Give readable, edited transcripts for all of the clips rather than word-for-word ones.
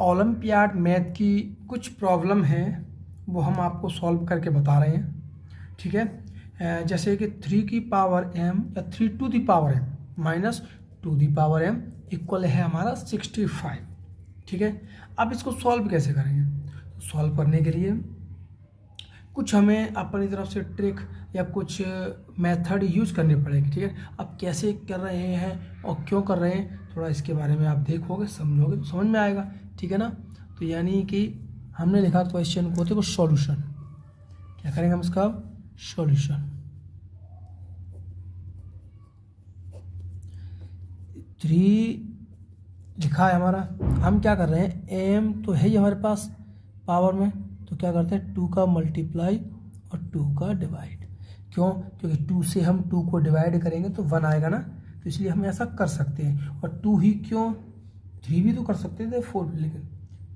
Olympiad math की कुछ problem है, वो हम आपको सॉल्व करके बता रहे हैं, ठीक है। जैसे कि 3 की पावर m या 3 to the power m minus 2 the power m equal है हमारा 65, ठीक है। अब इसको सॉल्व कैसे करेंगे? सॉल्व करने के लिए कुछ हमें अपनी तरफ से ट्रिक या कुछ मेथड यूज करने पड़ेंगे, ठीक है। अब कैसे कर रहे हैं और क्यों कर रहे हैं, थोड़ा इसके बारे में आप देखोगे, समझोगे तो समझ में आएगा, ठीक है ना। तो यानी कि हमने लिखा क्वेश्चन को, देखो सॉल्यूशन, क्या करेंगे हम इसका सॉल्यूशन। 3 लिखा है हमारा, हम क्या कर रहे हैं, एम तो है ही हमारे पास पावर में, तो क्या करते हैं 2 का मल्टीप्लाई और 2 का डिवाइड। क्यों? क्योंकि 2 से हम 2 को डिवाइड करेंगे तो 1 आएगा ना, तो इसलिए हम ऐसा कर सकते हैं। और 2 ही क्यों, 3 भी तो कर सकते थे, 4 भी, लेकिन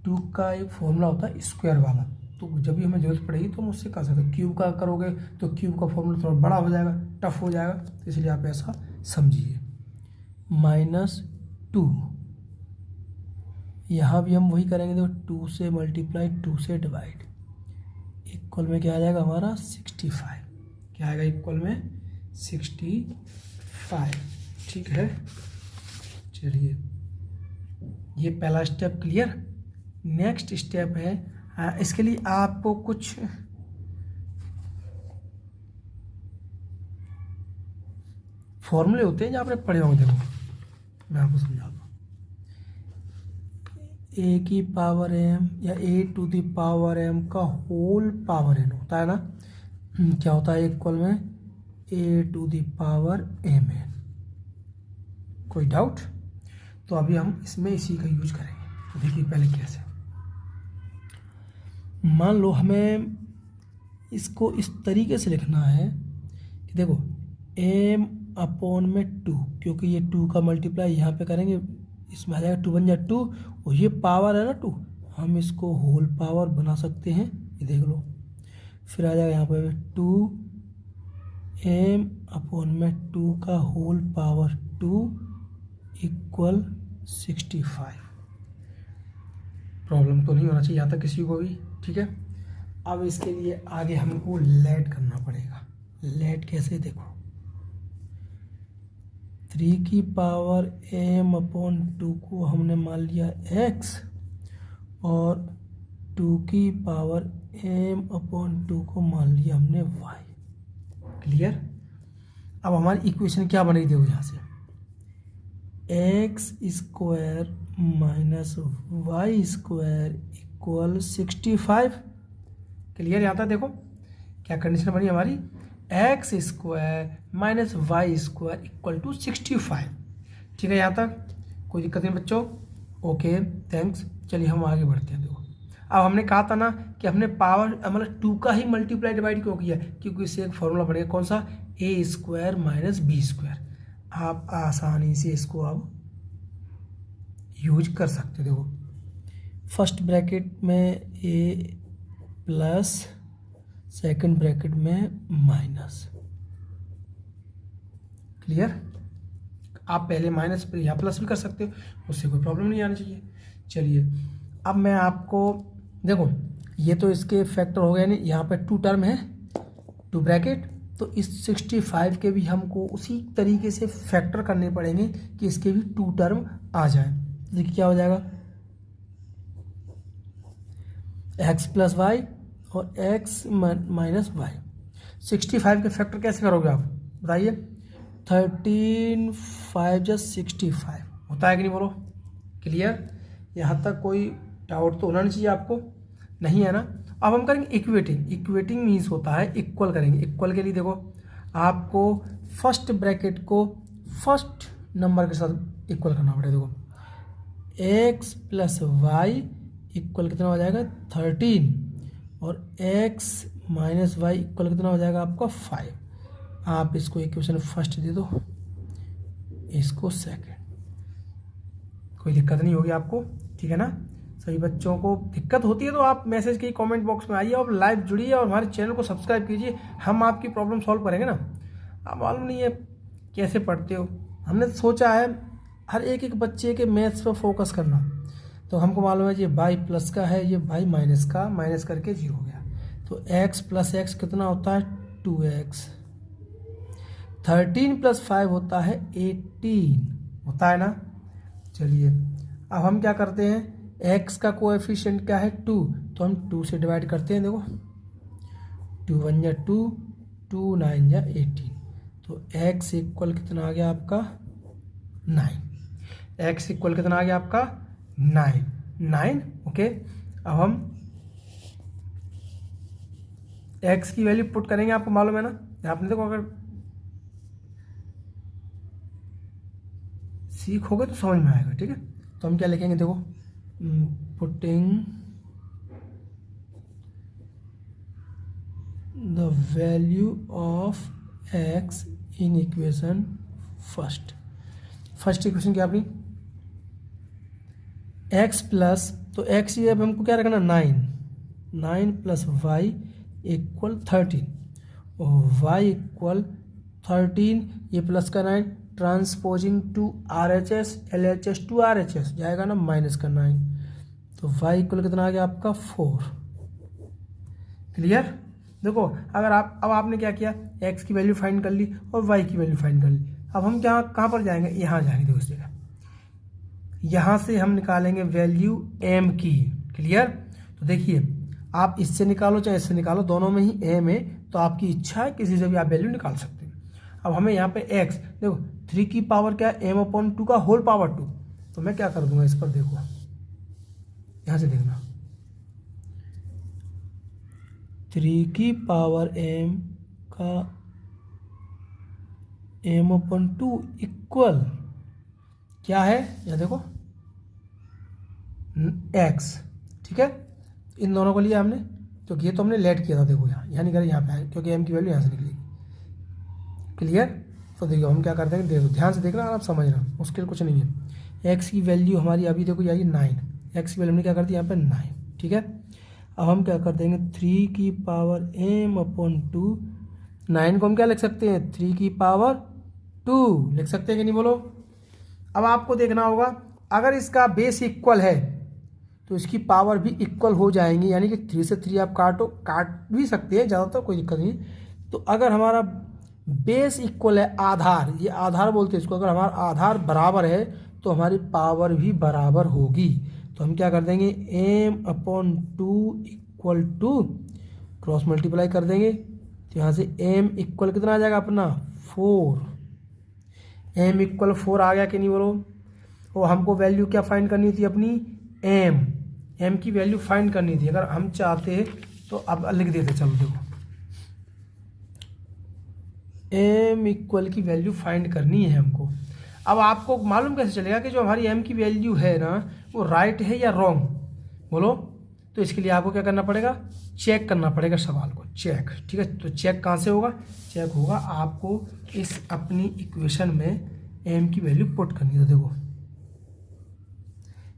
2 का एक फॉर्मूला होता है स्क्वायर वाला, तो जब भी हमें जरूरत पड़ेगी तो हम उससे कर सकते हैं। क्यूब का करोगे तो क्यूब का फॉर्मूला थोड़ा बड़ा हो जाएगा, टफ हो जाएगा, तो इसलिए आप ऐसा समझिए। -2, यहाँ भी हम वही करेंगे, देखो 2 से मल्टीप्लाई 2 से डिवाइड, इक्वल में क्या आ जाएगा हमारा 65, क्या आएगा इक्वल में 65, ठीक है। चलिए, ये पहला स्टेप क्लियर। नेक्स्ट स्टेप है, इसके लिए आपको कुछ फॉर्मूले होते हैं जो आपने पढ़े होंगे, देखो मैं आपको समझाता हूँ। ए की पावर m या a to the power m का होल पावर n होता है ना, क्या होता है इक्वल में a to the power m n। कोई डाउट? तो अभी हम इसमें इसी का यूज करेंगे। तो देखिए पहले कैसे, मान लो हमें इसको इस तरीके से लिखना है कि देखो m अपॉन में 2, क्योंकि ये 2 का मल्टीप्लाई यहाँ पे करेंगे, इसमें आ जाएगा 2 बन जाए 2, और ये पावर है ना 2, हम इसको होल पावर बना सकते हैं, ये देख लो। फिर आ जाएगा यहाँ पे 2m अपॉन में 2 का होल पावर 2 इक्वल 65। प्रॉब्लम तो नहीं होना चाहिए यहाँ तक किसी को भी, ठीक है। अब इसके लिए आगे हमको लेट करना पड़ेगा। लेट कैसे, देखो 3 की पावर m अपॉन 2 को हमने मान लिया x, और 2 की पावर m अपॉन 2 को मान लिया हमने y। क्लियर? अब हमारी इक्वेशन क्या बनेगी, देखो यहाँ से x square minus y square equal 65। Clear? यहाँ तक देखो क्या कंडीशन बनी हमारी, x square minus y square equal to 65, ठीक है। यहाँ तक कोई दिक्कत नहीं बच्चों? Okay, thanks. चलिए हम आगे बढ़ते हैं। देखो अब हमने कहा था ना कि हमने पावर मतलब 2 का ही मल्टीप्लाई डिवाइड क्यों किया, क्योंकि इससे एक फॉर्मूला बनेगा, कौन सा, ए स्क्वायर माइनस बी स्क्वायर। आप आसानी से इसको अब यूज कर सकते। देखो फर्स्ट ब्रैकेट में ए प्लस सेकंड ब्रैकेट में माइनस। क्लियर? आप पहले माइनस पर यहाँ प्लस भी कर सकते हो, उससे कोई प्रॉब्लम नहीं आनी चाहिए। चलिए अब मैं आपको, देखो ये तो इसके फैक्टर हो गए, नहीं यहाँ पे 2 टर्म है, 2 ब्रैकेट, तो इस 65 के भी हमको उसी तरीके से फैक्टर करने पड़ेंगे कि इसके भी 2 टर्म आ जाए। देखिए क्या हो जाएगा, x प्लस वाई और x माइनस वाई। 65 के फैक्टर कैसे करोगे आप बताइए? 13 5 जा 65 होता है कि नहीं, बोलो। क्लियर? यहाँ तक कोई डाउट तो होना नहीं चाहिए आपको, नहीं है ना। अब हम करेंगे इक्वेटिंग। इक्वेटिंग मीन्स होता है इक्वल करेंगे। इक्वल के लिए देखो आपको फर्स्ट ब्रैकेट को फर्स्ट नंबर के साथ इक्वल करना पड़ेगा। देखो x प्लस वाई इक्वल कितना हो जाएगा 13, और x माइनस वाई इक्वल कितना हो जाएगा आपका 5। आप इसको इक्वेशन फर्स्ट दे दो, इसको सेकंड, कोई दिक्कत नहीं होगी आपको, ठीक है ना। सभी बच्चों को दिक्कत होती है तो आप मैसेज के कमेंट बॉक्स में आइए और लाइव जुड़िए और हमारे चैनल को सब्सक्राइब कीजिए, हम आपकी प्रॉब्लम सॉल्व करेंगे ना। अब मालूम नहीं है कैसे पढ़ते हो, हमने सोचा है हर एक बच्चे के मैथ्स पर फोकस करना। तो हमको मालूम है ये बाई प्लस का है, ये बाई माइनस का, माइनस करके 0 हो गया। तो x प्लस एक्स कितना होता है 2x। 13 प्लस 5 होता है 18, होता है ना। चलिए अब हम क्या करते हैं, x का कोएफिशिएंट क्या है 2, तो हम 2 से डिवाइड करते हैं। देखो 2 1 या 2, 2 9 या 18, तो x इक्वल कितना आ गया आपका 9। x इक्वल कितना आ गया आपका 9। ओके, अब हम x की वैल्यू पुट करेंगे, आपको मालूम है ना। आपने देखो अगर सीखोगे तो समझ में आएगा, ठीक है। तो हम क्या लिखेंगे, देखो putting the value of x in equation first equation क्या अपनी x प्लस, तो x ये अब हमको क्या रखना 9 प्लस वाई इक्वल 13, और y इक्वल 13, ये प्लस का 9 ट्रांसपोजिंग टू RHS, LHS टू RHS जाएगा ना माइनस का 9, तो y इक्वल कितना आ गया आपका 4। क्लियर। देखो अगर आप, अब आपने क्या किया, x की वैल्यू फाइंड कर ली और y की वैल्यू फाइंड कर ली। अब हम क्या कहाँ पर जाएंगे, यहाँ जाएंगे। देखो इस जगह यहाँ से हम निकालेंगे वैल्यू m की। क्लियर। तो देखिए आप इससे निकालो चाहे इससे निकालो, दोनों में ही m है, तो आपकी इच्छा है किसी से भी आप वैल्यू निकाल सकते हैं। अब हमें यहाँ पे x, देखो 3 की पावर क्या है m/2 का होल पावर 2, तो मैं क्या कर दूंगा इस पर, देखो यहाँ से देखना 3 की पावर m का m/2 इक्वल क्या है, यहाँ देखो x। ठीक है, इन दोनों को लिया हमने, क्योंकि ये तो हमने लेट किया था। देखो यहाँ निकल, यहाँ पे आए क्योंकि m की वैल्यू यहाँ से निकलेगी। क्लियर। तो देखो हम क्या करते हैं, देखो ध्यान से देखना और आप समझना, मुश्किल कुछ नहीं है। x की वैल्यू हमारी अभी देखो जाएगी 9, x की वैल्यू हमने क्या कर दी यहाँ पे 9। ठीक है, अब हम क्या कर देंगे 3 की पावर m/2, 9 को हम क्या लिख सकते हैं 3 की पावर 2 लिख सकते हैं कि नहीं, बोलो। अब आपको देखना होगा अगर इसका बेस इक्वल है तो इसकी पावर भी इक्वल हो जाएंगी, यानी कि 3 से 3 आप काट भी सकते हैं, ज़्यादातर कोई दिक्कत नहीं। तो अगर हमारा बेस इक्वल है, आधार, ये आधार बोलते हैं इसको, अगर हमारा आधार बराबर है तो हमारी पावर भी बराबर होगी। तो हम क्या कर देंगे m/2 equal to cross multiply कर देंगे, तो यहाँ से m इक्वल कितना आ जाएगा अपना 4। m इक्वल 4 आ गया कि नहीं, बोलो। और हमको वैल्यू क्या फाइंड करनी थी अपनी m की वैल्यू फाइंड करनी थी। अगर हम चाहते तो अब लिख देते, चलो देखो m इक्वल की वैल्यू फाइंड करनी है हमको। अब आपको मालूम कैसे चलेगा कि जो हमारी m की वैल्यू है ना वो राइट है या रॉन्ग, बोलो। तो इसके लिए आपको क्या करना पड़ेगा, चेक करना पड़ेगा सवाल को, चेक। ठीक है, तो चेक कहाँ से होगा, चेक होगा आपको इस अपनी इक्वेशन में m की वैल्यू पुट करनी है। तो देखो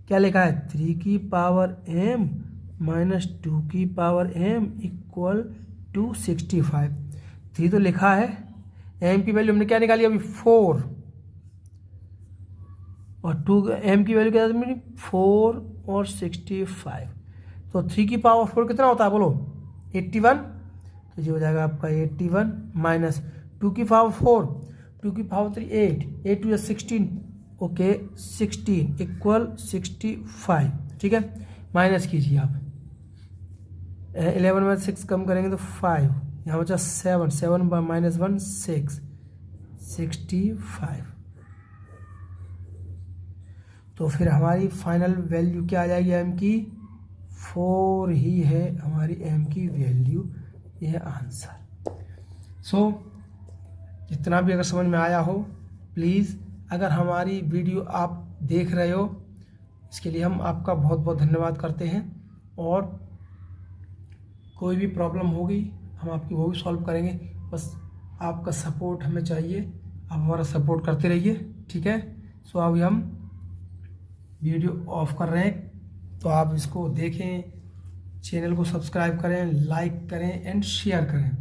क्या लिखा है 3 की पावर m माइनस 2 की पावर m इक्वल टू 65। 3 तो लिखा है, m की वैल्यू हमने क्या निकाली अभी 4, और 2 m की वैल्यू क्या है 4 और 65। तो 3 की पावर 4 कितना होता है बोलो 81, तो ये हो जाएगा आपका 81 माइनस 2 की पावर 4, 2 की पावर 3 8, 8 टू 16, ओके 16 इक्वल 65। ठीक है, माइनस कीजिए आप, 11 में 6 कम करेंगे तो 5, यहाँ बचा 7, 7 माइनस 1 6, 65। तो फिर हमारी फाइनल वैल्यू क्या आ जाएगी m की 4 ही है हमारी m की वैल्यू, ये है आंसर। सो जितना भी अगर समझ में आया हो, प्लीज़ अगर हमारी वीडियो आप देख रहे हो इसके लिए हम आपका बहुत बहुत धन्यवाद करते हैं, और कोई भी प्रॉब्लम होगी हम आपकी वो भी सॉल्व करेंगे। बस आपका सपोर्ट हमें चाहिए, आप हमारा सपोर्ट करते रहिए। ठीक है, सो अभी हम वीडियो ऑफ कर रहे हैं, तो आप इसको देखें, चैनल को सब्सक्राइब करें, लाइक करें एंड शेयर करें,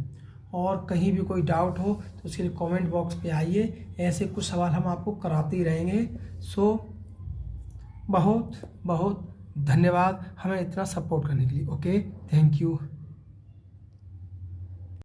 और कहीं भी कोई डाउट हो तो उसके लिए कमेंट बॉक्स पे आइए, ऐसे कुछ सवाल हम आपको कराते ही रहेंगे। सो बहुत बहुत धन्यवाद हमें इतना सपोर्ट करने के लिए। Okay, thank you.